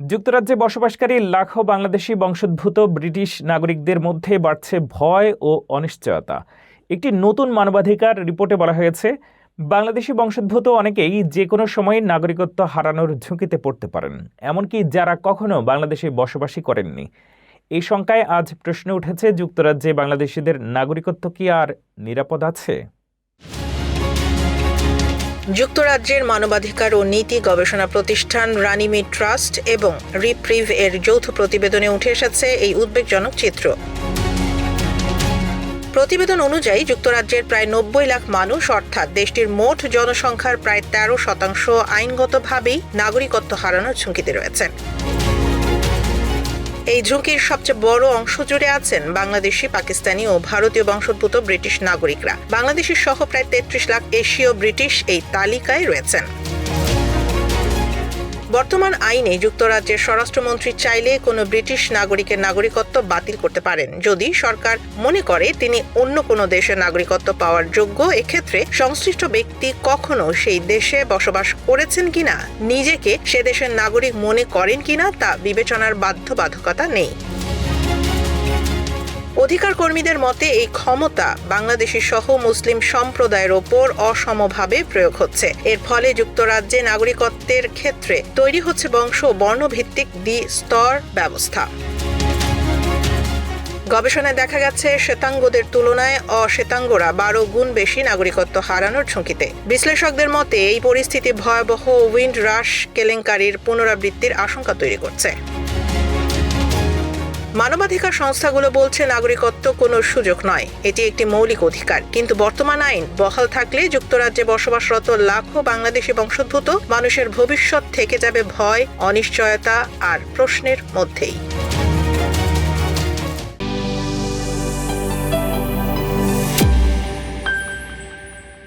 যুক্তরাজ্যে বসবাসকারী লাখো বাংলাদেশি বংশোদ্ভূত ব্রিটিশ নাগরিকদের মধ্যে বাড়ছে ভয় ও অনিশ্চয়তা। একটি নতুন মানবাধিকার রিপোর্টে বলা হয়েছে, বাংলাদেশি বংশোদ্ভূত অনেকেই যে কোনো সময় নাগরিকত্ব হারানোর ঝুঁকিতে পড়তে পারেন, এমনকি যারা কখনো বাংলাদেশে বসবাসই করেননি। এই শঙ্কায় আজ প্রশ্ন উঠেছে, যুক্তরাজ্যে বাংলাদেশিদের নাগরিকত্ব কি আর নিরাপদ আছে? যুক্তরাজ্যের মানবাধিকার ও নীতি গবেষণা প্রতিষ্ঠান রানিমেড ট্রাস্ট এবং রিপ্রিভ এর যৌথ প্রতিবেদনে উঠে এসেছে এই উদ্বেগজনক চিত্র। প্রতিবেদন অনুযায়ী যুক্তরাজ্যের প্রায় ৯০ লাখ মানুষ, অর্থাৎ দেশটির মোট জনসংখ্যার প্রায় ১৩% আইনগতভাবেই নাগরিকত্ব হারানোর ঝুঁকিতে রয়েছেন। এই ঝুঁকির সবচেয়ে বড় অংশ জুড়ে আছেন বাংলাদেশি, পাকিস্তানি ও ভারতীয় বংশোদ্ভূত ব্রিটিশ নাগরিকরা। বাংলাদেশি সহ প্রায় ৩৩ লাখ এশীয় ব্রিটিশ এই তালিকায় রয়েছেন। বর্তমান আইনে যুক্তরাজ্যের স্বরাষ্ট্রমন্ত্রী চাইলে কোনো ব্রিটিশ নাগরিকের নাগরিকত্ব বাতিল করতে পারেন যদি সরকার মনে করে তিনি অন্য কোনো দেশের নাগরিকত্ব পাওয়ার যোগ্য। এক্ষেত্রে সংশ্লিষ্ট ব্যক্তি কখনো সেই দেশে বসবাস করেছেন কিনা, নিজেকে সে দেশের নাগরিক মনে করেন কিনা তা বিবেচনার বাধ্যবাধকতা নেই। অধিকার কর্মীদের মতে এই ক্ষমতা বাংলাদেশি সহ মুসলিম সম্প্রদায়ের ওপর অসমভাবে প্রয়োগ হচ্ছে। এর ফলে যুক্তরাজ্যে নাগরিকত্বের ক্ষেত্রে তৈরি হচ্ছে বংশ ও বর্ণভিত্তিক দ্বি-স্তর ব্যবস্থা। গবেষণায় দেখা গেছে, শ্বেতাঙ্গদের তুলনায় অশ্বেতাঙ্গরা ১২ গুণ বেশি নাগরিকত্ব হারানোর ঝুঁকিতে। বিশ্লেষকদের মতে এই পরিস্থিতি ভয়াবহ উইন্ড রাশ কেলেঙ্কারির পুনরাবৃত্তির আশঙ্কা তৈরি করছে। মানবাধিকার সংস্থাগুলো বলছে, নাগরিকত্ব কোনো সুযোগ নয়, এটি একটি মৌলিক অধিকার। কিন্তু বর্তমান আইন বহাল থাকলে যুক্তরাজ্যে বসবাসরত লাখো বাংলাদেশি বংশোদ্ভূত মানুষের ভবিষ্যৎ থেকে যাবে ভয়, অনিশ্চয়তা আর প্রশ্নের মধ্যেই।